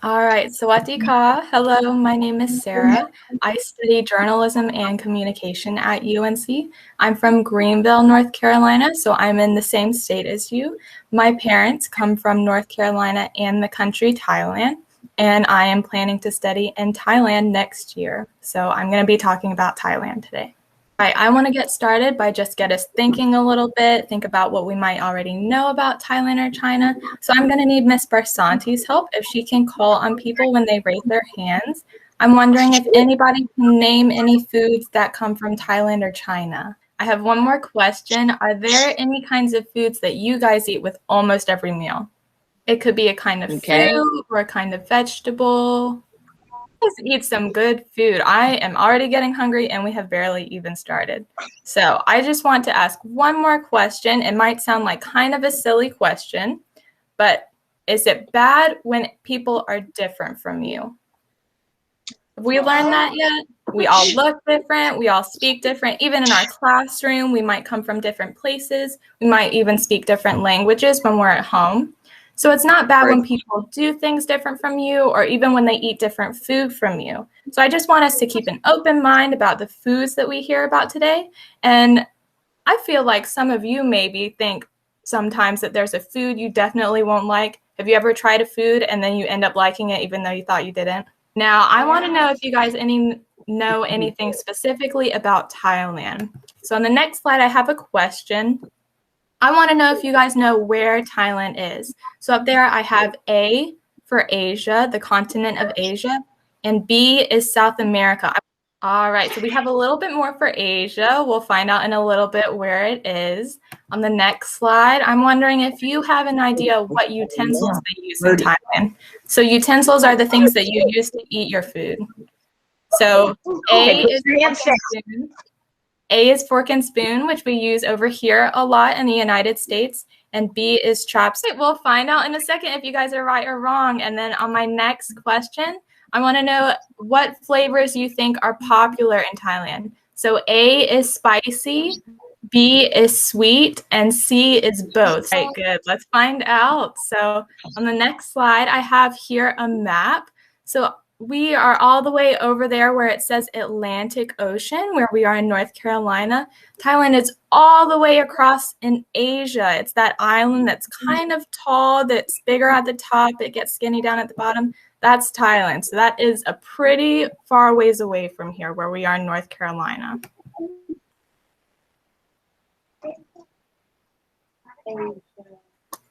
All right, Sawadee Ka. Hello, my name is Sarah. I study journalism and communication at UNC. I'm from Greenville, North Carolina, so I'm in the same state as you. My parents come from North Carolina and the country Thailand, and I am planning to study in Thailand next year. So I'm going to be talking about Thailand today. All right, I want to get started by just get us thinking a little bit, think about what we might already know about Thailand or China. So I'm going to need Miss Barsanti's help if she can call on people when they raise their hands. I'm wondering if anybody can name any foods that come from Thailand or China. I have one more question. Are there any kinds of foods that you guys eat with almost every meal? It could be a kind of fruit or a kind of vegetable. Eat some good food. I am already getting hungry and we have barely even started. So I just want to ask one more question. It might sound like kind of a silly question, but is it bad when people are different from you? Have we learned that yet? We all look different. We all speak different. Even in our classroom, we might come from different places. We might even speak different languages when we're at home. So it's not bad when people do things different from you or even when they eat different food from you. So I just want us to keep an open mind about the foods that we hear about today. And I feel like some of you maybe think sometimes that there's a food you definitely won't like. Have you ever tried a food and then you end up liking it even though you thought you didn't? Now, I want to know if you guys know anything specifically about Thailand. So on the next slide, I have a question. I want to know if you guys know where Thailand is. So up there, I have A for Asia, the continent of Asia, and B is South America. All right, so we have a little bit more for Asia. We'll find out in a little bit where it is. On the next slide, I'm wondering if you have an idea of what utensils they use in Thailand. So utensils are the things that you use to eat your food. So A is fork and spoon, which we use over here a lot in the United States, and B is chopstick. We'll find out in a second if you guys are right or wrong. And then on my next question, I want to know what flavors you think are popular in Thailand. So A is spicy, B is sweet, and C is both. All right, good. Let's find out. So on the next slide, I have here a map. So we are all the way over there where it says Atlantic Ocean, where we are in North Carolina. Thailand is all the way across in Asia. It's that island that's kind of tall, that's bigger at the top, it gets skinny down at the bottom. That's Thailand. So that is a pretty far ways away from here where we are in North Carolina.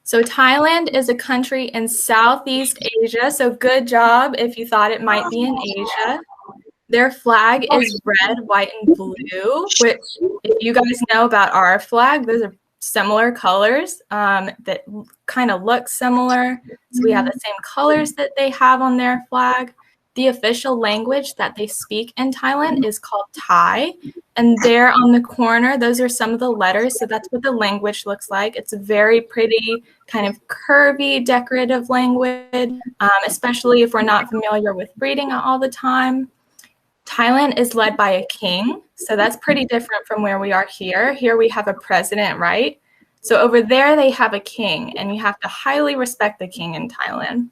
So Thailand is a country in Southeast Asia. So good job if you thought it might be in Asia. Their flag is red, white, and blue, which if you guys know about our flag, those are similar colors that kind of look similar. So we have the same colors that they have on their flag. The official language that they speak in Thailand is called Thai. And there on the corner, those are some of the letters. So that's what the language looks like. It's a very pretty, kind of curvy, decorative language, especially if we're not familiar with reading it all the time. Thailand is led by a king. So that's pretty different from where we are here. Here we have a president, right? So over there, they have a king, and you have to highly respect the king in Thailand.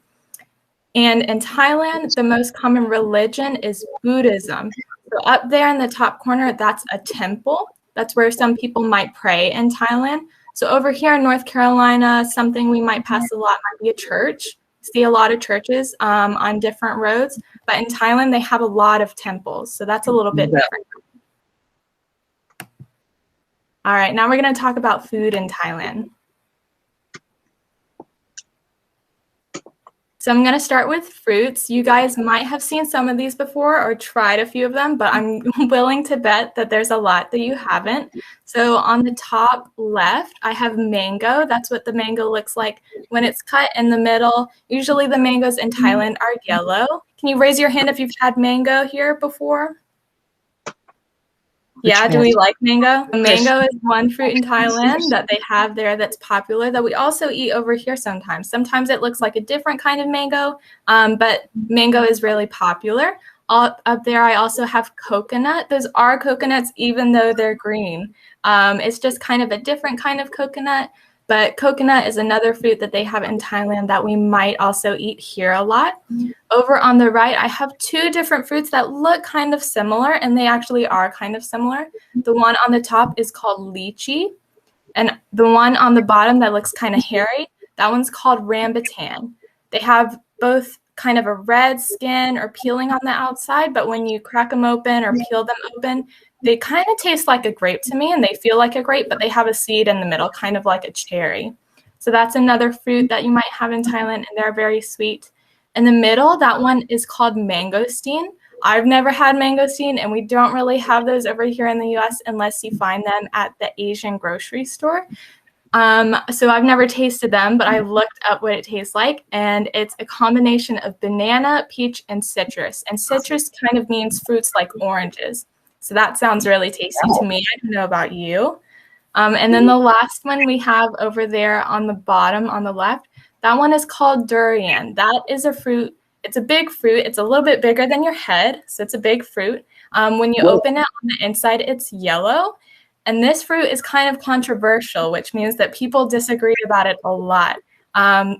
And in Thailand, the most common religion is Buddhism. So up there in the top corner, that's a temple. That's where some people might pray in Thailand. So over here in North Carolina, something we might pass a lot might be a church. See a lot of churches on different roads. But in Thailand, they have a lot of temples. So that's a little bit different. All right, now we're going to talk about food in Thailand. So I'm going to start with fruits. You guys might have seen some of these before or tried a few of them, but I'm willing to bet that there's a lot that you haven't. So on the top left, I have mango. That's what the mango looks like when it's cut in the middle. Usually the mangoes in Thailand are yellow. Can you raise your hand if you've had mango here before? Yeah, do we like mango? Mango is one fruit in Thailand that they have there that's popular that we also eat over here sometimes. Sometimes it looks like a different kind of mango, but mango is really popular. Up there, I also have coconut. Those are coconuts even though they're green. It's just kind of a different kind of coconut. But coconut is another fruit that they have in Thailand that we might also eat here a lot. Over on the right, I have two different fruits that look kind of similar, and they actually are kind of similar. The one on the top is called lychee, and the one on the bottom that looks kind of hairy, that one's called rambutan. They have both kind of a red skin or peeling on the outside, but when you crack them open or peel them open, they kind of taste like a grape to me, and they feel like a grape, but they have a seed in the middle, kind of like a cherry. So that's another fruit that you might have in Thailand, and they're very sweet. In the middle, that one is called mangosteen. I've never had mangosteen, and we don't really have those over here in the US unless you find them at the Asian grocery store. So I've never tasted them, but I've looked up what it tastes like, and it's a combination of banana, peach, and citrus. And citrus kind of means fruits like oranges. So that sounds really tasty to me. I don't know about you. And then the last one we have over there on the bottom on the left, that one is called durian. That is a fruit. It's a big fruit. It's a little bit bigger than your head, so it's a big fruit. When you open it on the inside, it's yellow. And this fruit is kind of controversial, which means that people disagree about it a lot.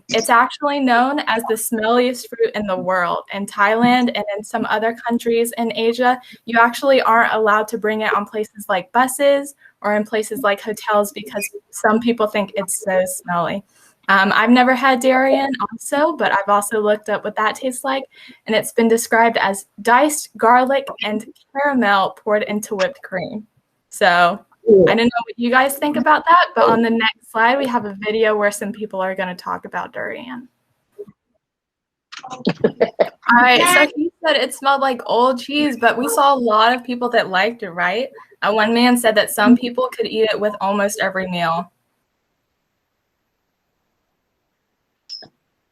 It's actually known as the smelliest fruit in the world. In Thailand and in some other countries in Asia, you actually aren't allowed to bring it on places like buses or in places like hotels because some people think it's so smelly. I've never had durian also, but I've also looked up what that tastes like, and it's been described as diced garlic and caramel poured into whipped cream. So I don't know what you guys think about that, but on the next slide, we have a video where some people are going to talk about durian. All right, so he said it smelled like old cheese, but we saw a lot of people that liked it, right? One man said that some people could eat it with almost every meal.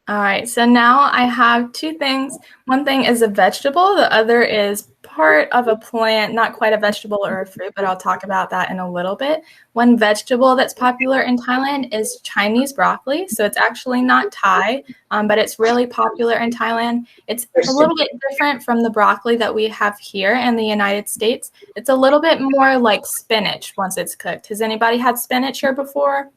All right, so now I have two things. One thing is a vegetable. The other is part of a plant, not quite a vegetable or a fruit, but I'll talk about that in a little bit. One vegetable that's popular in Thailand is Chinese broccoli. So it's actually not Thai, but it's really popular in Thailand. It's a little bit different from the broccoli that we have here in the United States. It's a little bit more like spinach once it's cooked. Has anybody had spinach here before?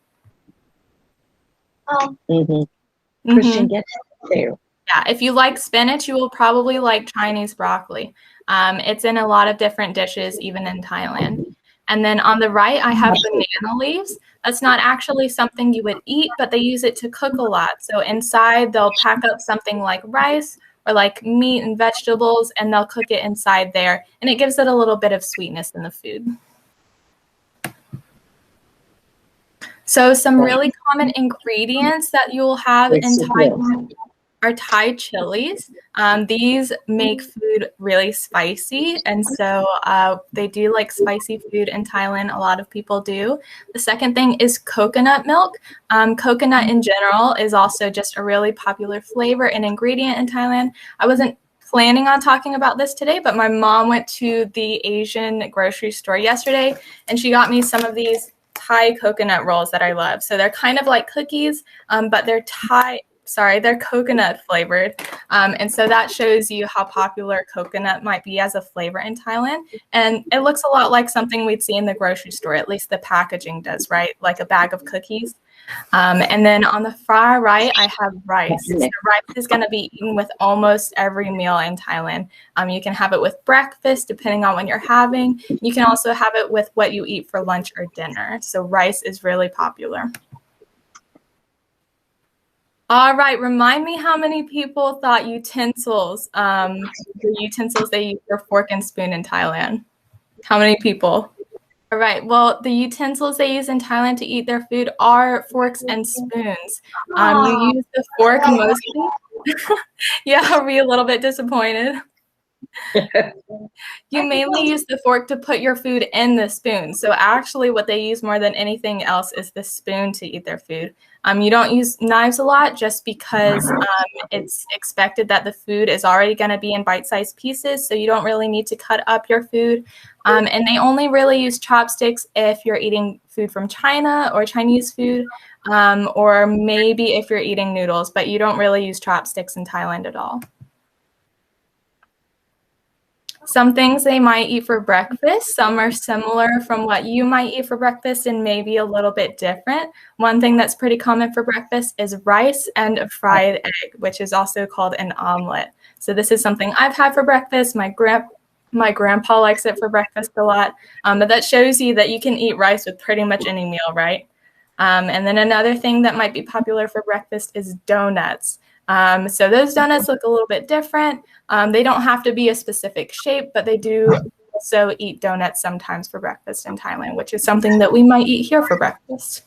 Christian gets there. Yeah, if you like spinach, you will probably like Chinese broccoli. It's in a lot of different dishes, even in Thailand. And then on the right, I have banana leaves. That's not actually something you would eat, but they use it to cook a lot. So inside, they'll pack up something like rice or like meat and vegetables, and they'll cook it inside there. And it gives it a little bit of sweetness in the food. So some really common ingredients that you'll have in Thailand are Thai chilies. These make food really spicy, and so they do like spicy food in Thailand. A lot of people do. The second thing is coconut milk. Coconut in general is also just a really popular flavor and ingredient in Thailand. I wasn't planning on talking about this today, but my mom went to the Asian grocery store yesterday, and she got me some of these Thai coconut rolls that I love. So they're kind of like cookies, but they're they're coconut flavored. And so that shows you how popular coconut might be as a flavor in Thailand. And it looks a lot like something we'd see in the grocery store, at least the packaging does, right? Like a bag of cookies. And then on the far right, I have rice. So rice is going to be eaten with almost every meal in Thailand. You can have it with breakfast, depending on when you're having. You can also have it with what you eat for lunch or dinner. So rice is really popular. All right, remind me how many people thought utensils, the utensils they use for fork and spoon in Thailand? How many people? All right, well, the utensils they use in Thailand to eat their food are forks and spoons. You use the fork mostly. Yeah, are we a little bit disappointed? You mainly use the fork to put your food in the spoon. So actually what they use more than anything else is the spoon to eat their food. You don't use knives a lot just because it's expected that the food is already going to be in bite-sized pieces, so you don't really need to cut up your food. And they only really use chopsticks if you're eating food from China or Chinese food, or maybe if you're eating noodles, but you don't really use chopsticks in Thailand at all. Some things they might eat for breakfast. Some are similar from what you might eat for breakfast and maybe a little bit different. One thing that's pretty common for breakfast is rice and a fried egg, which is also called an omelet. So this is something I've had for breakfast. My grandpa likes it for breakfast a lot. But that shows you that you can eat rice with pretty much any meal, right? And then another thing that might be popular for breakfast is donuts. So those donuts look a little bit different. They don't have to be a specific shape, but they do also eat donuts sometimes for breakfast in Thailand, which is something that we might eat here for breakfast.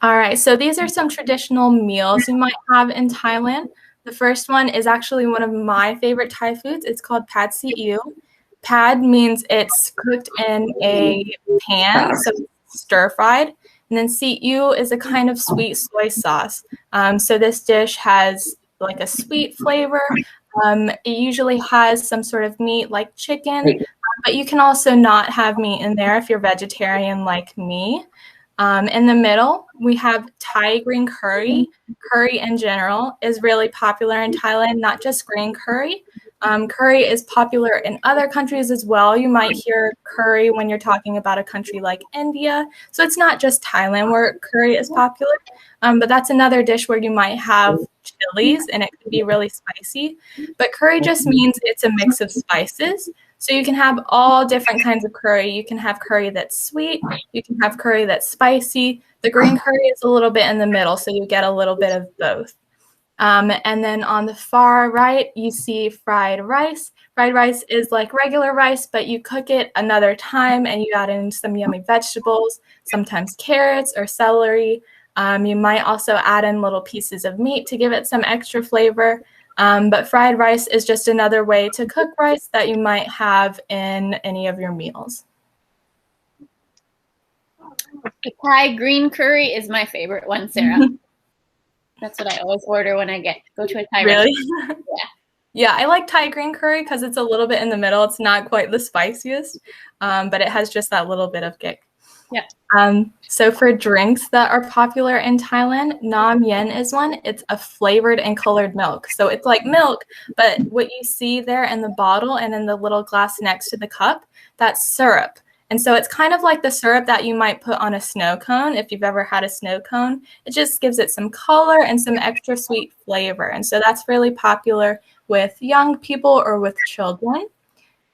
All right, so these are some traditional meals you might have in Thailand. The first one is actually one of my favorite Thai foods. It's called pad see ew. Pad means it's cooked in a pan, so stir fried. And then see ew is a kind of sweet soy sauce. So this dish has like a sweet flavor. It usually has some sort of meat like chicken, but you can also not have meat in there if you're vegetarian like me. In the middle, we have Thai green curry. Curry in general is really popular in Thailand, not just green curry. Curry is popular in other countries as well. You might hear curry when you're talking about a country like India. So it's not just Thailand where curry is popular, but that's another dish where you might have chilies and it could be really spicy. But curry just means it's a mix of spices. So you can have all different kinds of curry. You can have curry that's sweet. You can have curry that's spicy. The green curry is a little bit in the middle, so you get a little bit of both. And then on the far right, you see fried rice. Fried rice is like regular rice, but you cook it another time and you add in some yummy vegetables, sometimes carrots or celery. You might also add in little pieces of meat to give it some extra flavor. But fried rice is just another way to cook rice that you might have in any of your meals. The Thai green curry is my favorite one, Sarah. That's what I always order when I go to a Thai Really? restaurant. Yeah. Yeah, I like Thai green curry because it's a little bit in the middle. It's not quite the spiciest, but it has just that little bit of kick. Yeah. So for drinks that are popular in Thailand, Nam Yen is one. It's a flavored and colored milk. So it's like milk, but what you see there in the bottle and in the little glass next to the cup, that's syrup. And so it's kind of like the syrup that you might put on a snow cone if you've ever had a snow cone. It just gives it some color and some extra sweet flavor. And so that's really popular with young people or with children.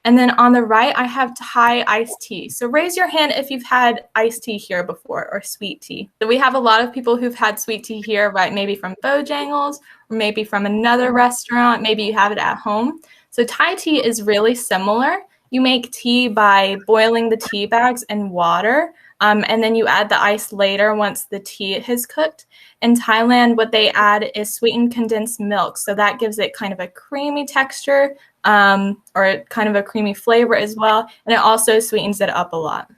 And then on the right, I have Thai iced tea. So raise your hand if you've had iced tea here before or sweet tea. So we have a lot of people who've had sweet tea here, right? Maybe from Bojangles or maybe from another restaurant. Maybe you have it at home. So Thai tea is really similar. You make tea by boiling the tea bags in water, and then you add the ice later once the tea is cooked. In Thailand, what they add is sweetened condensed milk. So that gives it kind of a creamy texture or kind of a creamy flavor as well. And it also sweetens it up a lot.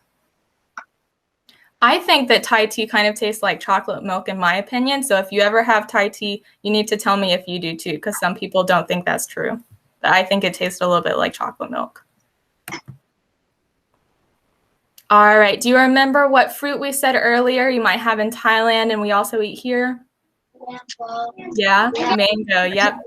I think that Thai tea kind of tastes like chocolate milk in my opinion. So if you ever have Thai tea, you need to tell me if you do too, because some people don't think that's true. But I think it tastes a little bit like chocolate milk. All right, do you remember what fruit we said earlier you might have in Thailand and we also eat here? Yeah, mango, yep.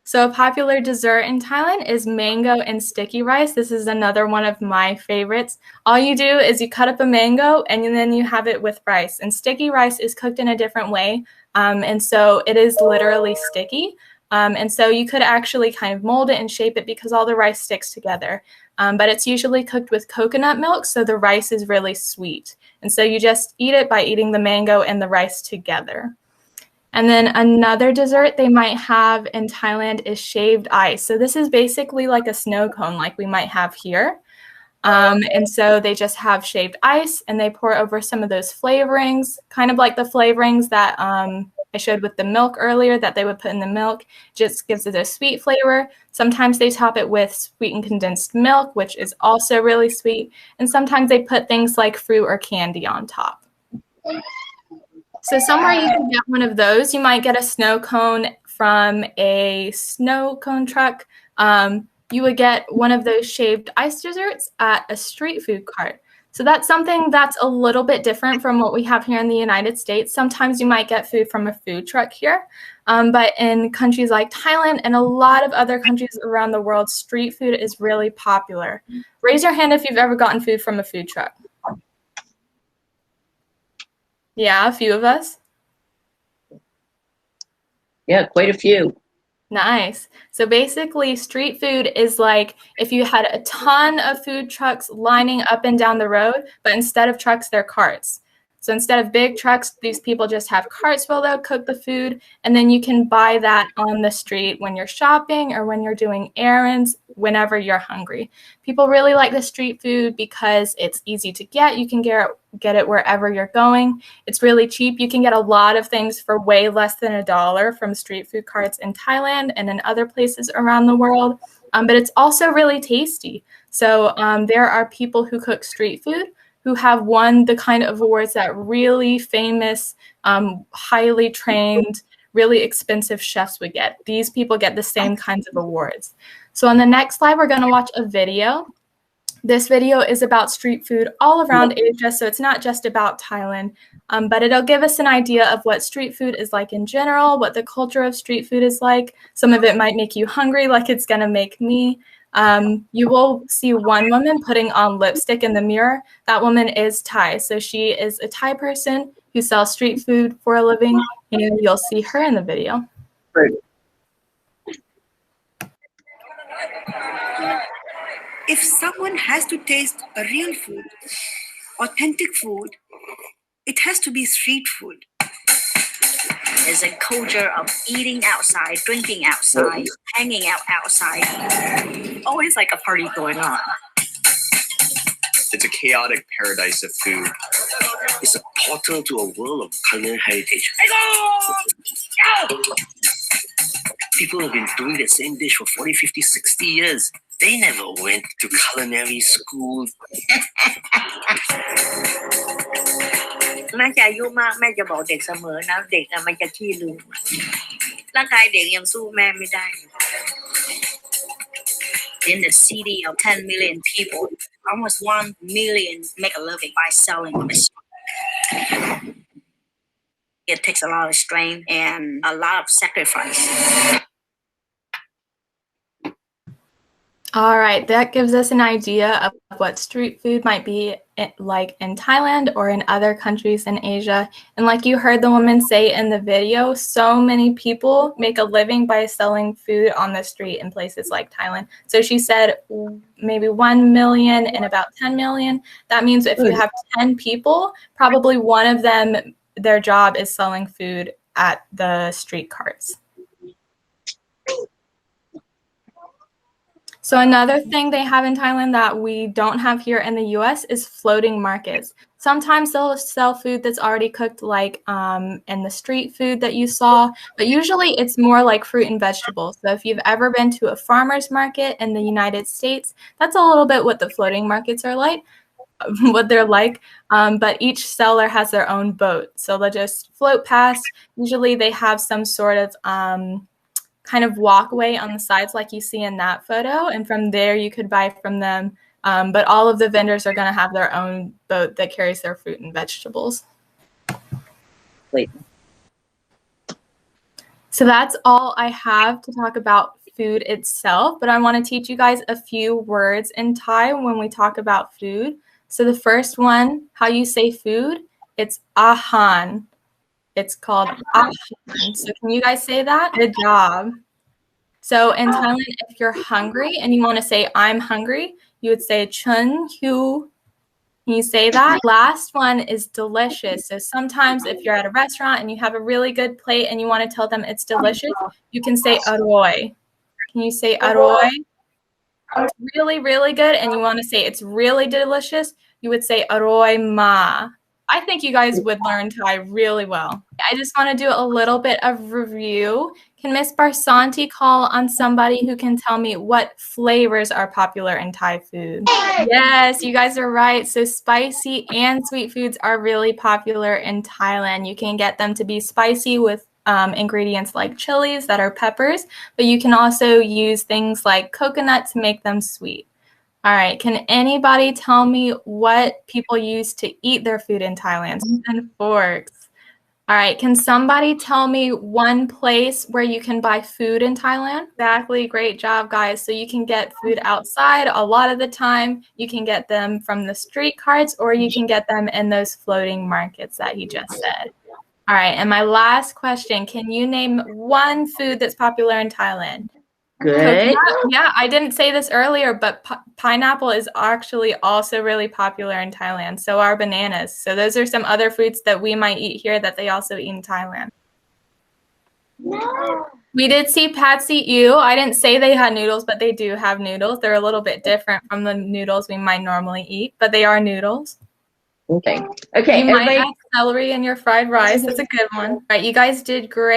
So a popular dessert in Thailand is mango and sticky rice. This is another one of my favorites. All you do is you cut up a mango and then you have it with rice. And sticky rice is cooked in a different way. And so it is literally sticky. And so you could actually kind of mold it and shape it because all the rice sticks together. But it's usually cooked with coconut milk, so the rice is really sweet. And so you just eat it by eating the mango and the rice together. And then another dessert they might have in Thailand is shaved ice. So this is basically like a snow cone like we might have here. And so they just have shaved ice and they pour over some of those flavorings, kind of like the flavorings that I showed with the milk earlier that they would put in the milk. Just gives it a sweet flavor. Sometimes they top it with sweetened condensed milk, which is also really sweet. And sometimes they put things like fruit or candy on top. So somewhere you can get one of those. You might get a snow cone from a snow cone truck. You would get one of those shaved ice desserts at a street food cart. So that's something that's a little bit different from what we have here in the United States. Sometimes you might get food from a food truck here, but in countries like Thailand and a lot of other countries around the world, street food is really popular. Raise your hand if you've ever gotten food from a food truck. Yeah, a few of us. Yeah, quite a few. Nice. So basically, street food is like if you had a ton of food trucks lining up and down the road, but instead of trucks, they're carts. So instead of big trucks, these people just have carts where they'll cook the food, and then you can buy that on the street when you're shopping or when you're doing errands, whenever you're hungry. People really like the street food because it's easy to get. You can get it wherever you're going. It's really cheap. You can get a lot of things for way less than $1 from street food carts in Thailand and in other places around the world. But it's also really tasty. So there are people who cook street food who have won the kind of awards that really famous, highly trained, really expensive chefs would get. These people get the same kinds of awards. So on the next slide, we're going to watch a video. This video is about street food all around Asia, so it's not just about Thailand, but it'll give us an idea of what street food is like in general, what the culture of street food is like. Some of it might make you hungry, like it's going to make me. You will see one woman putting on lipstick in the mirror. That woman is Thai, so she is a Thai person who sells street food for a living, and you'll see her in the video. If someone has to taste a real food, authentic food, it has to be street food. There's a culture of eating outside, drinking outside, hanging out outside. Always like a party going on. It's a chaotic paradise of food. It's a portal to a world of culinary heritage. People have been doing the same dish for 40, 50, 60 years. They never went to culinary school. แม่จะอายุมากแม่จะบอกเด็กเสมอนะเด็กมันจะขี้ลืมร่างกายเด็กยังสู้แม่ไม่ได้ In the city of 10 million people, almost 1 million make a living by selling this. It takes a lot of strength and a lot of sacrifice. All right, that gives us an idea of what street food might be like in Thailand or in other countries in Asia. And like you heard the woman say in the video, so many people make a living by selling food on the street in places like Thailand. So she said maybe 1 million and about 10 million. That means if you have 10 people, probably one of them, their job is selling food at the street carts. So another thing they have in Thailand that we don't have here in the US is floating markets. Sometimes they'll sell food that's already cooked like in the street food that you saw, but usually it's more like fruit and vegetables. So if you've ever been to a farmer's market in the United States, that's a little bit what the floating markets are like, what they're like, but each seller has their own boat. So they'll just float past. Usually they have some sort of kind of walkway on the sides like you see in that photo, and from there you could buy from them, but all of the vendors are going to have their own boat that carries their fruit and vegetables. Wait. So that's all I have to talk about food itself, but I want to teach you guys a few words in Thai when we talk about food. So the first one, how you say food, it's ahan. It's called ahan. So can you guys say that? Good job. So in Thailand, if you're hungry and you want to say I'm hungry, you would say chun hu. Can you say that? Last one is delicious. So sometimes if you're at a restaurant and you have a really good plate and you want to tell them it's delicious, you can say aroy. Can you say aroy? It's really, really good and you want to say it's really delicious, you would say aroy ma. I think you guys would learn Thai really well. I just want to do a little bit of review. Can Miss Barsanti call on somebody who can tell me what flavors are popular in Thai food? Yes, you guys are right. So spicy and sweet foods are really popular in Thailand. You can get them to be spicy with ingredients like chilies that are peppers, but you can also use things like coconut to make them sweet. All right, can anybody tell me what people use to eat their food in Thailand? And forks. All right, can somebody tell me one place where you can buy food in Thailand? Exactly, great job, guys. So you can get food outside a lot of the time. You can get them from the street carts, or you can get them in those floating markets that he just said. All right, and my last question, can you name one food that's popular in Thailand? Good. Yeah, I didn't say this earlier, but pineapple is actually also really popular in Thailand. So are bananas. So those are some other fruits that we might eat here that they also eat in Thailand. No. We did see Patsy Ew. I didn't say they had noodles, but they do have noodles. They're a little bit different from the noodles we might normally eat, but they are noodles. Okay. Okay. You might Everybody. add celery in your fried rice. That's a good one. All right, you guys did great.